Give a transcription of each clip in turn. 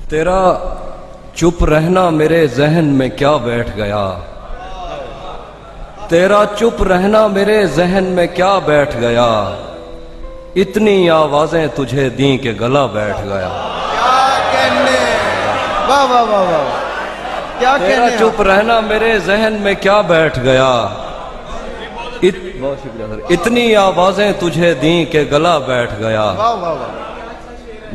تیرا چپ رہنا میرے ذہن میں کیا بیٹھ گیا، تیرا چپ رہنا میرے ذہن میں کیا بیٹھ گیا، اتنی آوازیں تجھے دیں کہ گلا بیٹھ گیا۔ کیا کہنے، واہ واہ واہ واہ، کیا تیرا کہنے چپ رہنا میرے ذہن میں کیا بیٹھ گیا، بہت شکریہ سر، اتنی آوازیں تجھے دیں کہ گلا بیٹھ گیا۔ واہ واہ واہ،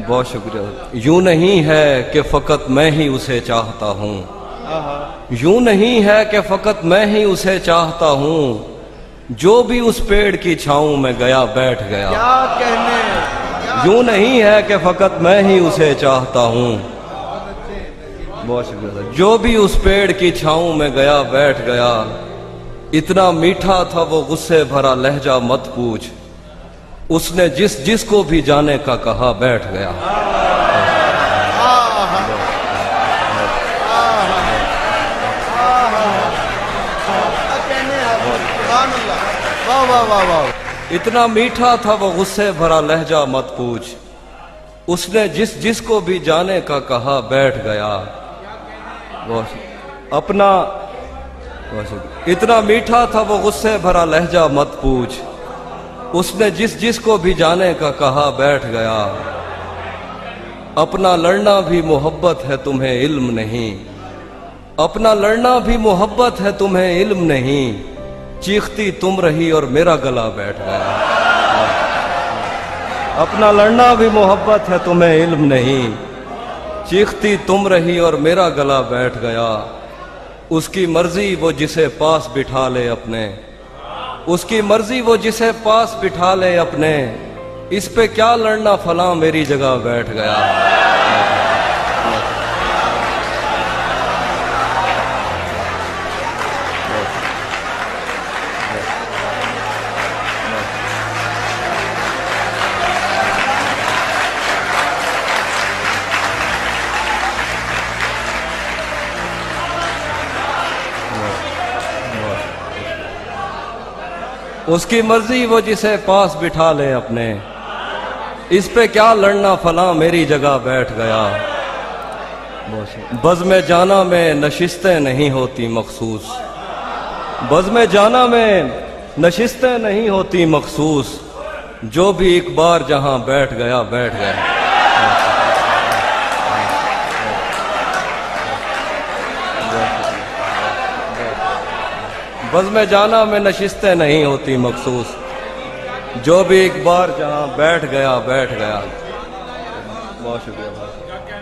بہت شکریہ سر۔ یوں نہیں ہے کہ فقط میں ہی اسے چاہتا ہوں، یوں نہیں ہے کہ فقط میں ہی اسے چاہتا ہوں، جو بھی اس پیڑ کی چھاؤں میں گیا بیٹھ گیا۔ کیا کہنے، یوں نہیں ہے کہ فقط میں ہی اسے چاہتا ہوں، بہت شکریہ سر، جو بھی اس پیڑ کی چھاؤں میں گیا بیٹھ گیا، اتنا میٹھا تھا وہ غصے بھرا لہجہ مت پوچھ، اس نے جس جس کو بھی جانے کا کہا بیٹھ گیا۔ واہ واہ واہ واہ، اتنا میٹھا تھا وہ غصے بھرا لہجہ مت پوچھ، اس نے جس جس کو بھی جانے کا کہا بیٹھ گیا۔ اپنا اتنا میٹھا تھا وہ غصے بھرا لہجہ مت پوچھ، اس نے جس جس کو بھی جانے کا کہا بیٹھ گیا۔ اپنا لڑنا بھی محبت ہے تمہیں علم نہیں، اپنا لڑنا بھی محبت ہے تمہیں علم نہیں، چیختی تم رہی اور میرا گلا بیٹھ گیا۔ اپنا لڑنا بھی محبت ہے تمہیں علم نہیں، چیختی تم رہی اور میرا گلا بیٹھ گیا۔ اس کی مرضی وہ جسے پاس بٹھا لے اپنے، اس کی مرضی وہ جسے پاس بٹھا لے اپنے، اس پہ کیا لڑنا فلاں میری جگہ بیٹھ گیا۔ اس کی مرضی وہ جسے پاس بٹھا لے اپنے، اس پہ کیا لڑنا فلاں میری جگہ بیٹھ گیا۔ بزم جانا میں نشستیں نہیں ہوتی مخصوص، بزم جانا میں نشستیں نہیں ہوتی مخصوص، جو بھی ایک بار جہاں بیٹھ گیا بیٹھ گیا۔ بزم جانا میں نشستیں نہیں ہوتی مخصوص، جو بھی ایک بار جہاں بیٹھ گیا بیٹھ گیا۔ بہت شکریہ۔